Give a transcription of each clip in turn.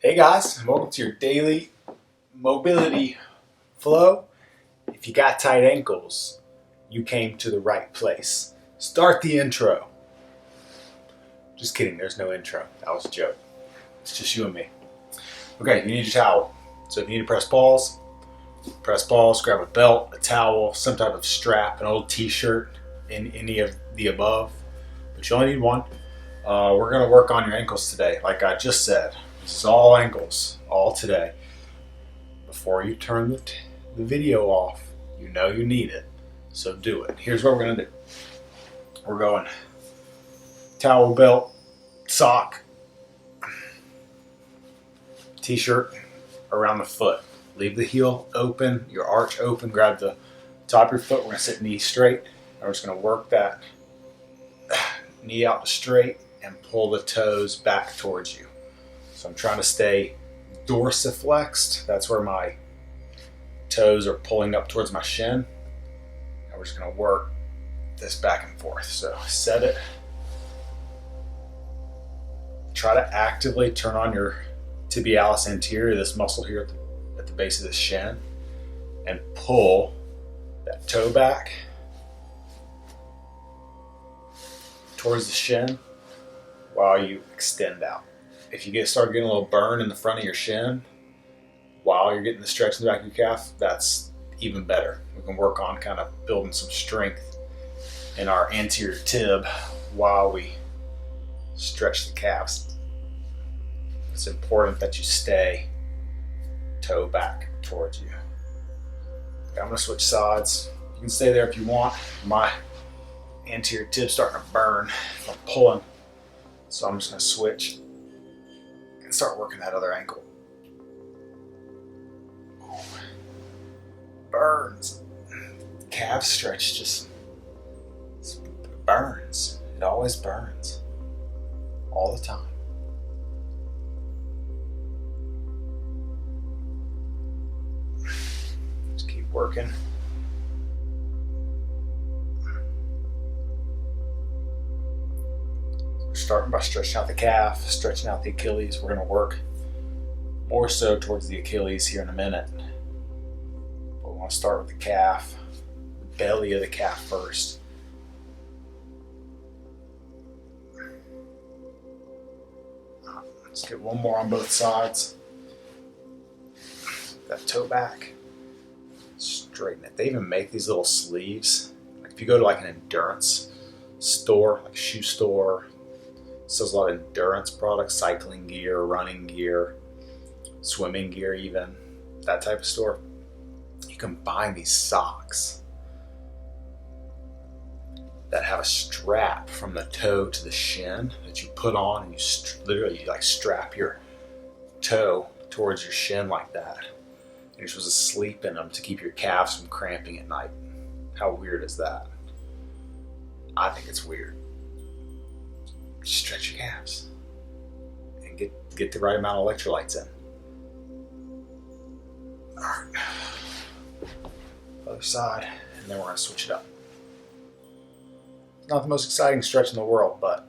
Hey guys, welcome to your daily mobility flow. If you got tight ankles, you came to the right place. Start the intro. Just kidding, there's no intro. That was a joke. It's just you and me. Okay, you need your towel. So if you need to press pause, grab a belt, a towel, some type of strap, an old t-shirt, in any of the above. But you only need one. We're going to work on your ankles today, like I just said. This is all ankles, all today. Before you turn the video off, you know you need it, so do it. Here's what we're going to do. We're going towel, belt, sock, t-shirt around the foot. Leave the heel open, your arch open, grab the top of your foot. We're going to sit knee straight, and we're just going to work that knee out straight and pull the toes back towards you. So I'm trying to stay dorsiflexed. That's where my toes are pulling up towards my shin. And we're just going to work this back and forth. So set it. Try to actively turn on your tibialis anterior, this muscle here at the base of the shin, and pull that toe back towards the shin while you extend out. If you start getting a little burn in the front of your shin while you're getting the stretch in the back of your calf, that's even better. We can work on kind of building some strength in our anterior tib while we stretch the calves. It's important that you stay toe back towards you. Okay, I'm going to switch sides. You can stay there if you want. My anterior tib's starting to burn if I'm pulling, so I'm just going to switch and start working that other ankle. Ooh. Burns. Calf stretch just burns. It always burns. All the time. Just keep working. Starting by stretching out the calf, stretching out the Achilles. We're going to work more so towards the Achilles here in a minute. But we want to start with the calf, the belly of the calf first. Let's get one more on both sides. That toe back. Straighten it. They even make these little sleeves. Like if you go to like an endurance store, like a shoe store, sells a lot of endurance products, cycling gear, running gear, swimming gear even, that type of store. You can buy these socks that have a strap from the toe to the shin that you put on, and you literally like strap your toe towards your shin like that. And you're supposed to sleep in them to keep your calves from cramping at night. How weird is that? I think it's weird. Stretch your calves and get the right amount of electrolytes in. All right, other side, and then we're going to switch it up. Not the most exciting stretch in the world, but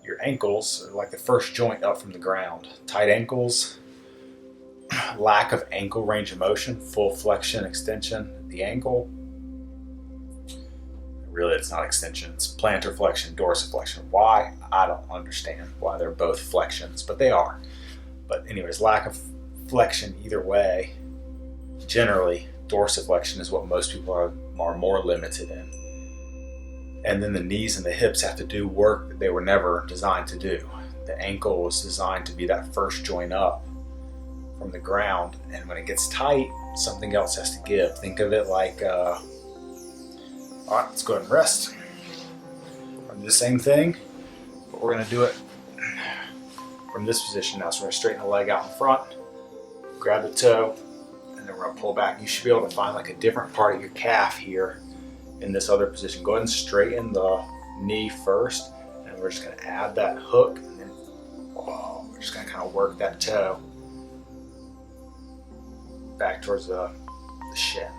your ankles are like the first joint up from the ground. Tight ankles, lack of ankle range of motion, full flexion, extension. The ankle, really, it's not extension, it's plantar flexion, dorsiflexion. Why? I don't understand why they're both flexions, but they are. But anyways, lack of flexion either way. Generally, dorsiflexion is what most people are more limited in. And then the knees and the hips have to do work that they were never designed to do. The ankle was designed to be that first joint up from the ground, and when it gets tight, something else has to give. Think of it like all right, let's go ahead and rest. We're going to do the same thing, but we're going to do it from this position now. So we're going to straighten the leg out in front, grab the toe, and then we're going to pull back. You should be able to find like a different part of your calf here in this other position. Go ahead and straighten the knee first, and we're just going to add that hook, and then we're just going to kind of work that toe back towards the shin.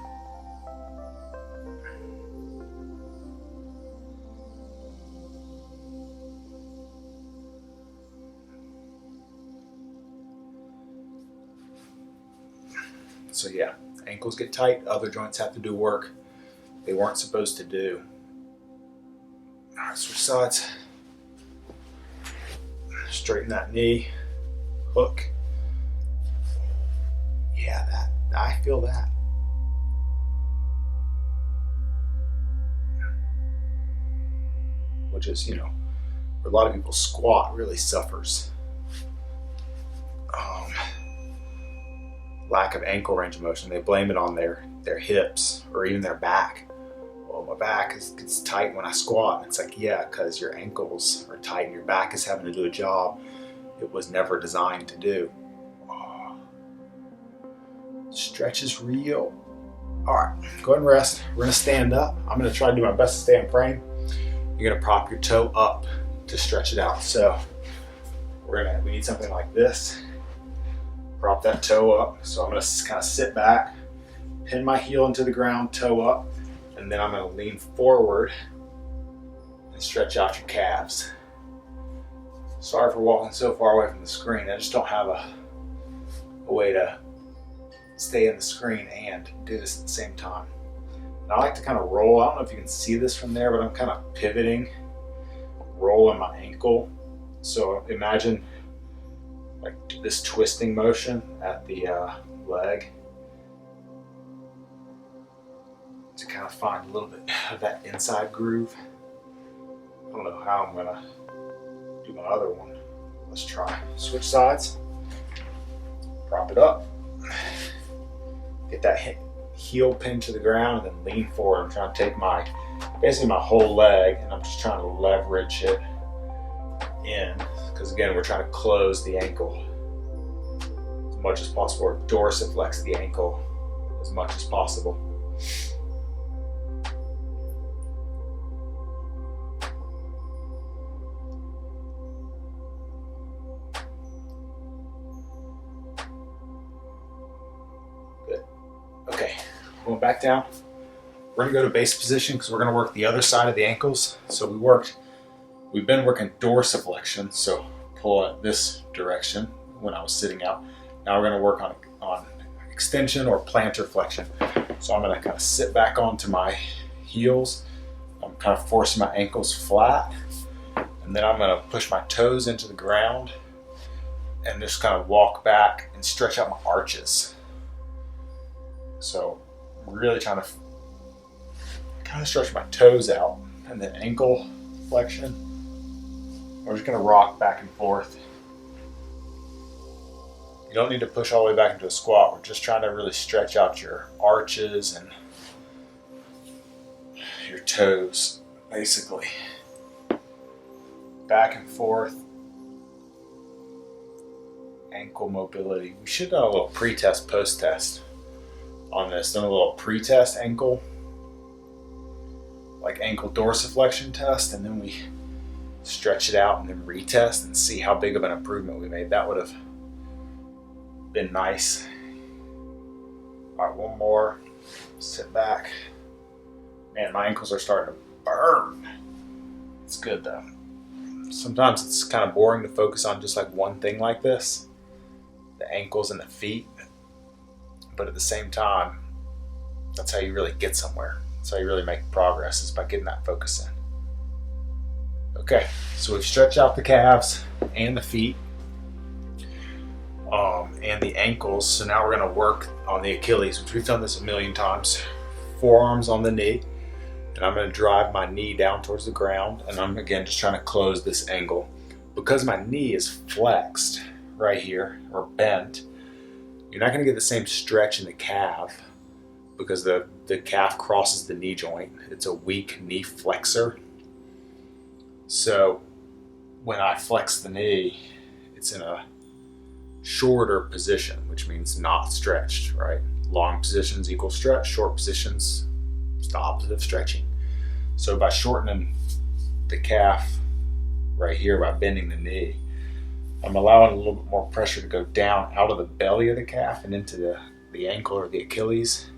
So yeah, ankles get tight, other joints have to do work they weren't supposed to do. All right, switch sides. Straighten that knee, hook. Yeah, I feel that. Which is, where a lot of people squat really suffers. Lack of ankle range of motion. They blame it on their hips or even their back. Well, my back gets tight when I squat. It's like, yeah, because your ankles are tight and your back is having to do a job it was never designed to do. Stretch is real. All right, go ahead and rest. We're gonna stand up. I'm gonna try to do my best to stay in frame. You're gonna prop your toe up to stretch it out. So we need something like this. Prop that toe up. So I'm gonna kind of sit back, pin my heel into the ground, toe up, and then I'm gonna lean forward and stretch out your calves. Sorry for walking so far away from the screen. I just don't have a way to stay in the screen and do this at the same time. And I like to kind of roll. I don't know if you can see this from there, but I'm kind of pivoting, rolling my ankle. So imagine like this twisting motion at the leg to kind of find a little bit of that inside groove. I don't know how I'm gonna do my other one. Let's try. Switch sides. Prop it up. Get that heel pinned to the ground and then lean forward. I'm trying to take basically my whole leg, and I'm just trying to leverage it in, because again, we're trying to close the ankle as much as possible, or dorsiflex the ankle as much as possible. Okay, going back down. We're gonna go to base position because we're gonna work the other side of the ankles. So we've been working dorsiflexion, so pull it this direction when I was sitting out. Now we're gonna work on extension or plantar flexion. So I'm gonna kind of sit back onto my heels. I'm kind of forcing my ankles flat, and then I'm gonna push my toes into the ground and just kind of walk back and stretch out my arches. So really trying to kind of stretch my toes out, and then ankle flexion. We're just going to rock back and forth. You don't need to push all the way back into a squat. We're just trying to really stretch out your arches and your toes, basically. Back and forth. Ankle mobility. We should do a little pre-test, post-test on this. Done a little pre-test ankle, like ankle dorsiflexion test, and then we stretch it out and then retest and see how big of an improvement we made. That would have been nice. All right, one more. Sit back. Man, my ankles are starting to burn. It's good though. Sometimes it's kind of boring to focus on just like one thing like this, the ankles and the feet. But at the same time, that's how you really get somewhere. That's how you really make progress, is by getting that focus in. Okay, so we've stretched out the calves and the feet and the ankles. So now we're going to work on the Achilles, which we've done this a million times. Forearms on the knee, and I'm going to drive my knee down towards the ground, and I'm again just trying to close this angle. Because my knee is flexed right here, or bent, you're not going to get the same stretch in the calf because the calf crosses the knee joint. It's a weak knee flexor. So when I flex the knee, it's in a shorter position, which means not stretched, right? Long positions equal stretch, short positions, it's the opposite of stretching. So by shortening the calf right here, by bending the knee, I'm allowing a little bit more pressure to go down out of the belly of the calf and into the ankle or the Achilles.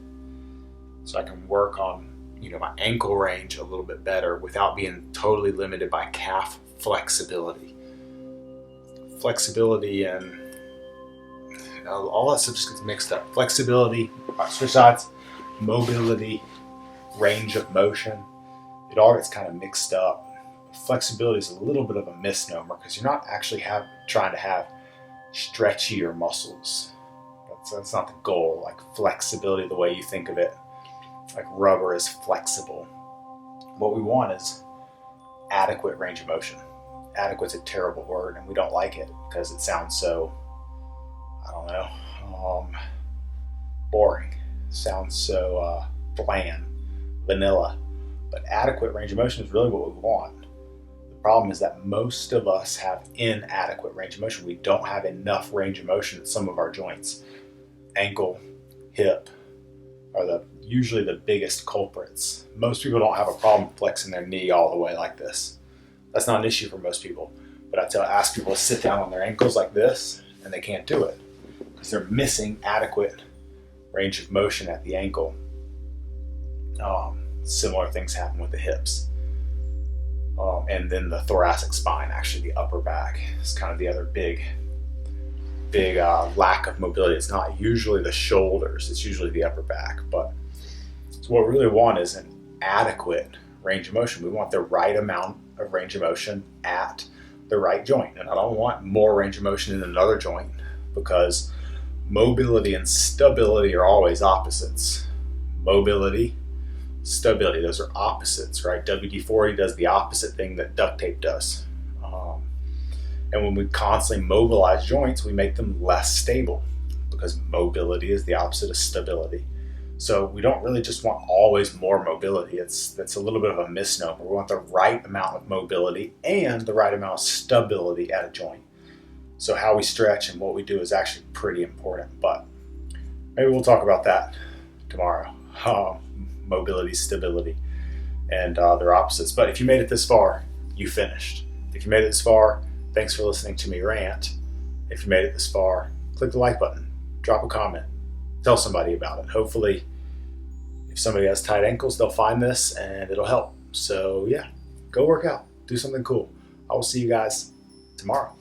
So I can work on, my ankle range a little bit better without being totally limited by calf flexibility. Flexibility and All that stuff just gets mixed up. Flexibility, switch sides, mobility, range of motion. It all gets kind of mixed up. Flexibility is a little bit of a misnomer because you're not actually trying to have stretchier muscles. That's not the goal. Like flexibility, the way you think of it, like rubber is flexible. What we want is adequate range of motion. Adequate's a terrible word, and we don't like it because it sounds so, I don't know, boring. It sounds so bland, vanilla. But adequate range of motion is really what we want. The problem is that most of us have inadequate range of motion. We don't have enough range of motion at some of our joints. Ankle, hip are usually the biggest culprits. Most people don't have a problem flexing their knee all the way like this. That's not an issue for most people. But ask people to sit down on their ankles like this, and they can't do it because they're missing adequate range of motion at the ankle. Similar things happen with the hips. And then the thoracic spine, actually the upper back, is kind of the other big lack of mobility. It's not usually the shoulders, it's usually the upper back. But so what we really want is an adequate range of motion. We want the right amount of range of motion at the right joint. And I don't want more range of motion in another joint because mobility and stability are always opposites. Mobility, stability, those are opposites, right? WD-40 does the opposite thing that duct tape does. And when we constantly mobilize joints, we make them less stable because mobility is the opposite of stability. So we don't really just want always more mobility. That's a little bit of a misnomer. We want the right amount of mobility and the right amount of stability at a joint. So how we stretch and what we do is actually pretty important, but maybe we'll talk about that tomorrow. Mobility, stability, and their opposites. But if you made it this far, you finished. If you made it this far, thanks for listening to me rant. If you made it this far, click the like button, drop a comment, tell somebody about it. Hopefully, if somebody has tight ankles, they'll find this and it'll help. So yeah, go work out, do something cool. I will see you guys tomorrow.